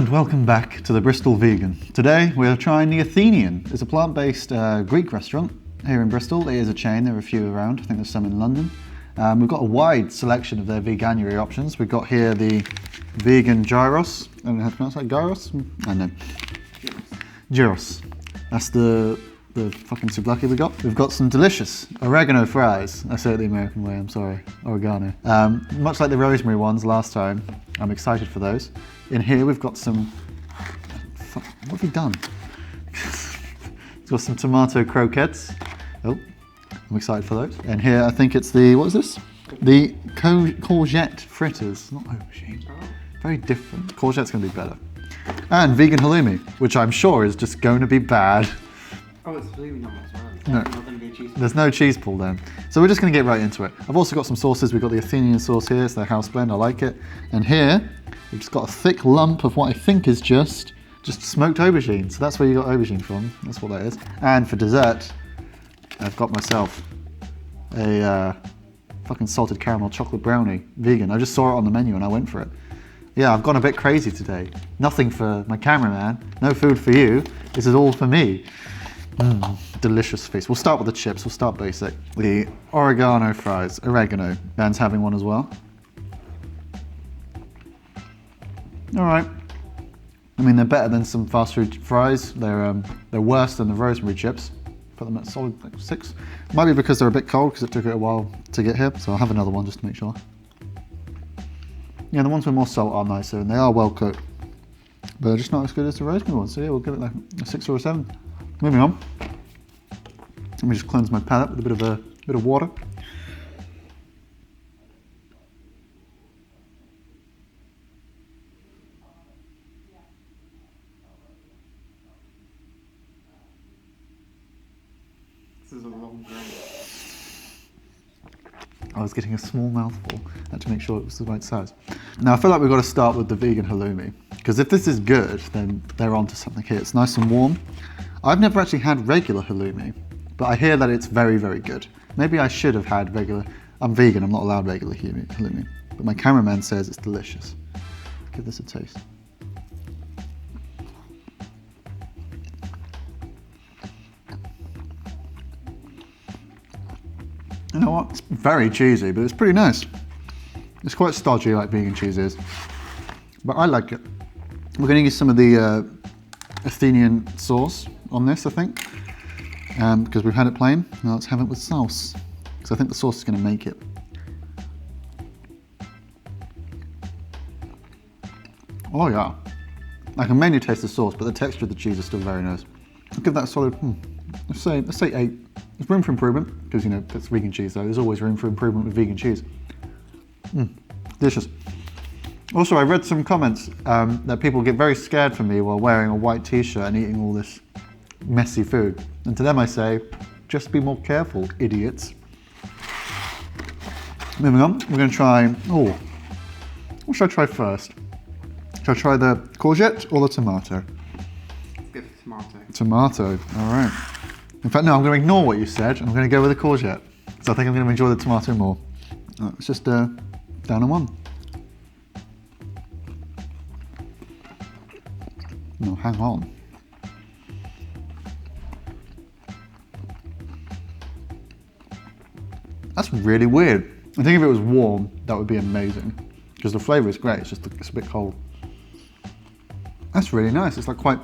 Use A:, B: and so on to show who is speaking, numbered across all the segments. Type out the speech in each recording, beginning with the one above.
A: and welcome back to the Bristol Vegan. Today we're trying the Athenian. It's a plant-based Greek restaurant here in Bristol. It is a chain, there are a few around, I think there's some in London. We've got a wide selection of their veganuary options. We've got here the vegan gyros. I don't know how to pronounce that, gyros? I don't know. Gyros. That's the fucking souvlaki we got. We've got some delicious oregano fries. I say it the American way, I'm sorry. Oregano. Much like the rosemary ones last time, I'm excited for those. In here we've got some, what have we done? We've got some tomato croquettes. Oh, I'm excited for those. And here I think it's the, what is this? The courgette fritters, not aubergine. Very different. Courgette's gonna be better. And vegan halloumi, which I'm sure is just going to be bad.
B: Oh, it's halloumi not as well.
A: No.
B: Not going to be a cheese.
A: There's no cheese pull down. So we're just going to get right into it. I've also got some sauces. We've got the Athenian sauce here. It's their house blend. I like it. And here, we've just got a thick lump of what I think is just smoked aubergine. So that's where you got aubergine from. That's what that is. And for dessert, I've got myself a fucking salted caramel chocolate brownie, vegan. I just saw it on the menu and I went for it. Yeah, I've gone a bit crazy today. Nothing for my cameraman. No food for you. This is all for me. Delicious feast. We'll start with the chips. We'll start basic. The oregano fries. Oregano. Ben's having one as well. All right. I mean, they're better than some fast food fries. They're worse than the rosemary chips. Put them at solid 6. Might be because they're a bit cold because it took it a while to get here. So I'll have another one just to make sure. Yeah, the ones with more salt are nicer and they are well cooked. But they're just not as good as the rosemary ones. So yeah, we'll give it like a 6 or a 7. Moving on. Let me just cleanse my palate with a bit of water.
B: This is a long drink.
A: I was getting a small mouthful. I had to make sure it was the right size. Now I feel like we've got to start with the vegan halloumi because if this is good, then they're onto something here. It's nice and warm. I've never actually had regular halloumi, but I hear that it's very, very good. Maybe I should have had regular. I'm vegan, I'm not allowed regular halloumi, but my cameraman says it's delicious. Give this a taste. You know what? It's very cheesy, but it's pretty nice. It's quite stodgy like vegan cheese is, but I like it. We're going to use some of the Athenian sauce on this, I think, because we've had it plain. Now let's have it with sauce, because I think the sauce is going to make it. Oh yeah, I can mainly taste the sauce, but the texture of the cheese is still very nice. I'll give that a solid, let's say 8. There's room for improvement, because you know, it's vegan cheese though. There's always room for improvement with vegan cheese. Delicious. Also, I read some comments that people get very scared for me while wearing a white t-shirt and eating all this messy food. And to them I say, just be more careful, idiots. Moving on, we're going to try, what should I try first? Should I try the courgette or the tomato?
B: Let's go for tomato.
A: Tomato, all right. In fact, no, I'm going to ignore what you said and I'm going to go with the courgette. So I think I'm going to enjoy the tomato more. It's just down on one. No, hang on. That's really weird. I think if it was warm, that would be amazing. Because the flavour is great, it's a bit cold. That's really nice. It's like quite,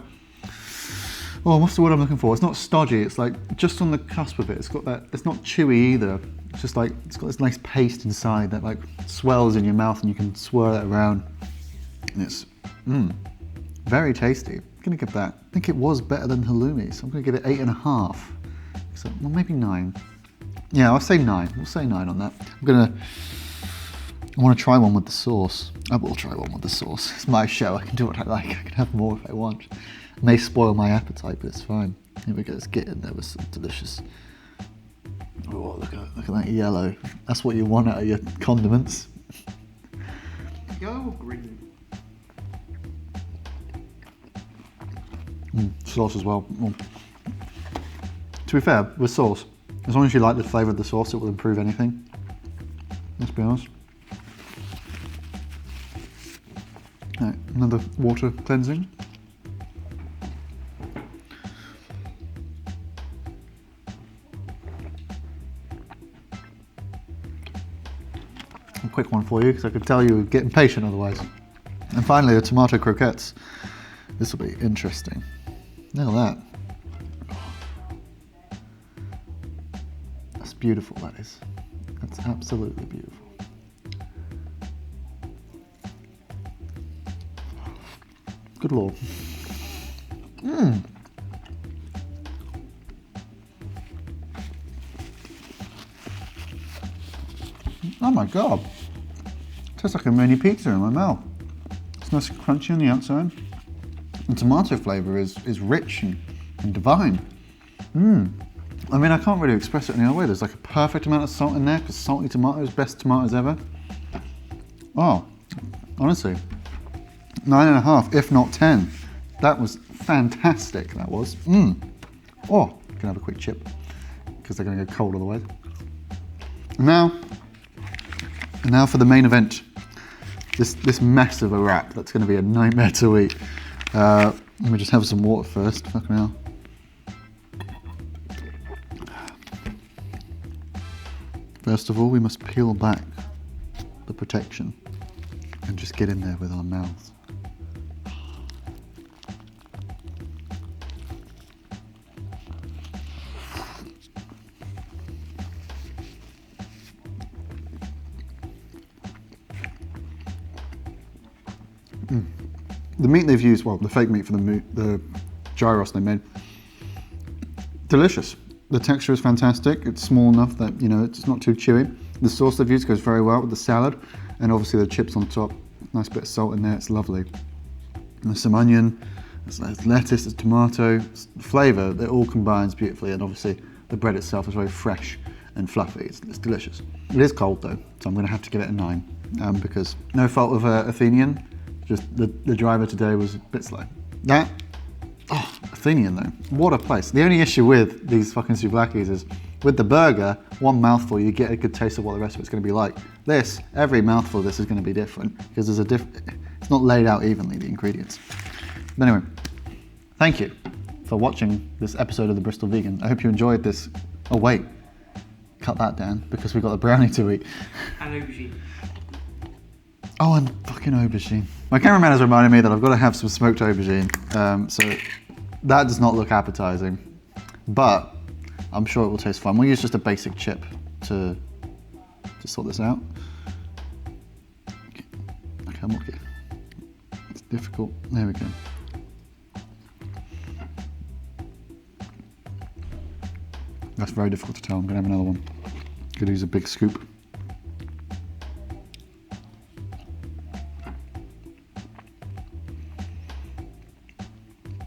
A: what's the word I'm looking for? It's not stodgy, it's like just on the cusp of it. It's got that, it's not chewy either. It's just like, it's got this nice paste inside that like swells in your mouth and you can swirl it around. And it's, very tasty. I'm gonna give that, I think it was better than halloumi, so I'm gonna give it 8.5. So, well, maybe 9. Yeah, I'll say 9. We'll say 9 on that. I want to try one with the sauce. I will try one with the sauce. It's my show, I can do what I like. I can have more if I want. It may spoil my appetite, but it's fine. Here we go, let's get in there with some delicious. Oh, look at that yellow. That's what you want out of your condiments.
B: Yellow or green?
A: Sauce as well. To be fair, with sauce, as long as you like the flavour of the sauce, it will improve anything. Let's be honest. Right, Another water cleansing. A quick one for you, because I could tell you would get impatient otherwise. And finally, the tomato croquettes. This will be interesting. Look at that. That's beautiful, that is. That's absolutely beautiful. Good lord. Mmm. Oh my god. Tastes like a mini pizza in my mouth. It's nice and crunchy on the outside. The tomato flavour is rich and divine. Mmm. I mean, I can't really express it any other way. There's like a perfect amount of salt in there, because salty tomatoes, best tomatoes ever. Oh, honestly, 9.5, if not 10. That was fantastic, that was. Mmm. Oh, can have a quick chip, because they're gonna go cold otherwise. And now for the main event. This mess of a wrap that's gonna be a nightmare to eat. Let me just have some water first, fucking hell. First of all, we must peel back the protection and just get in there with our mouths. The meat they've used, well, the fake meat for the gyros they made, delicious. The texture is fantastic. It's small enough that, you know, it's not too chewy. The sauce they've used goes very well with the salad, and obviously the chips on top. Nice bit of salt in there, it's lovely. And there's some onion, there's lettuce, there's tomato, flavour, it all combines beautifully, and obviously the bread itself is very fresh and fluffy. It's delicious. It is cold though, so I'm going to have to give it a 9, because no fault of Athenian, just the driver today was a bit slow. Athenian though, what a place. The only issue with these fucking souvlakis is with the burger, one mouthful you get a good taste of what the rest of it's going to be like. This, every mouthful of this is going to be different, because there's it's not laid out evenly, the ingredients. But anyway, thank you for watching this episode of the Bristol Vegan. I hope you enjoyed this. Oh wait, cut that down, because we got a brownie to eat.
B: And aubergine.
A: Oh, and fucking aubergine. My cameraman has reminded me that I've got to have some smoked aubergine, so that does not look appetizing, but I'm sure it will taste fun. We'll use just a basic chip to sort this out. Okay, I'm okay. It's difficult. There we go. That's very difficult to tell. I'm gonna have another one. Gonna use a big scoop.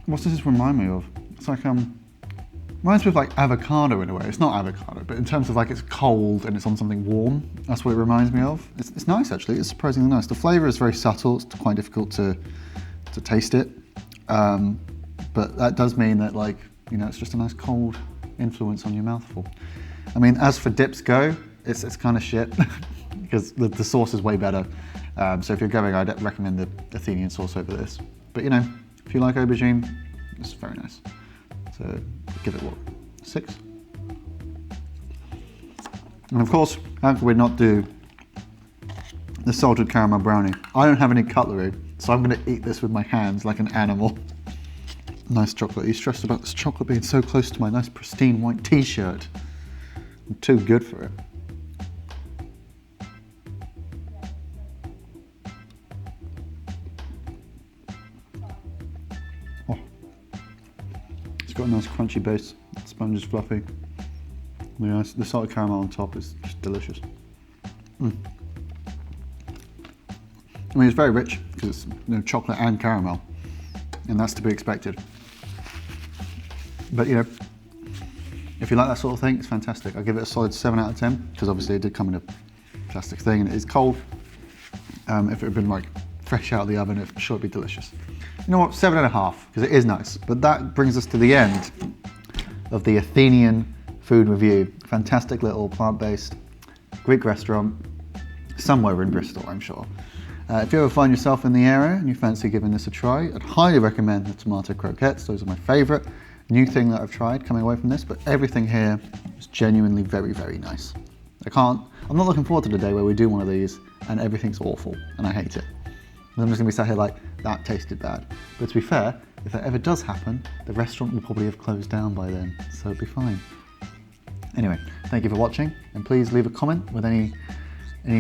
A: What does this remind me of? It's like, reminds me of like avocado in a way. It's not avocado, but in terms of like it's cold and it's on something warm, that's what it reminds me of. It's nice actually, it's surprisingly nice. The flavour is very subtle, it's quite difficult to taste it. But that does mean that, like, you know, it's just a nice cold influence on your mouthful. I mean, as for dips go, it's kind of shit, because the sauce is way better. So if you're going, I'd recommend the Athenian sauce over this. But you know, if you like aubergine, it's very nice. So give it what, 6? And of course, how could we not do the salted caramel brownie? I don't have any cutlery, so I'm going to eat this with my hands like an animal. Nice chocolate. Are you stressed about this chocolate being so close to my nice pristine white t-shirt? I'm too good for it. Oh. It's got a nice crunchy base. The sponge is fluffy. The salted caramel on top is just delicious. I mean, it's very rich because it's chocolate and caramel, and that's to be expected. But you know, if you like that sort of thing, it's fantastic. I'll give it a solid 7 out of 10, because obviously it did come in a plastic thing and it is cold. If it had been like fresh out of the oven, I'm sure it'd be delicious. You know what, 7.5, because it is nice. But that brings us to the end of the Athenian food review. Fantastic little plant-based Greek restaurant somewhere in Bristol, I'm sure. If you ever find yourself in the area and you fancy giving this a try, I'd highly recommend the tomato croquettes. Those are my favourite new thing that I've tried coming away from this, but everything here is genuinely very, very nice. I'm not looking forward to the day where we do one of these and everything's awful and I hate it. And I'm just going to be sat here like, that tasted bad. But to be fair, if that ever does happen, the restaurant will probably have closed down by then, so it'll be fine. Anyway, thank you for watching, and please leave a comment with any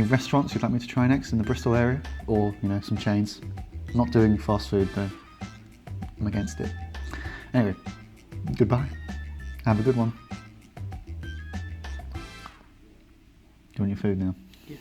A: restaurants you'd like me to try next in the Bristol area, or some chains. I'm not doing fast food though. I'm against it. Anyway, goodbye. Have a good one. Do you want your food now?
B: Yes.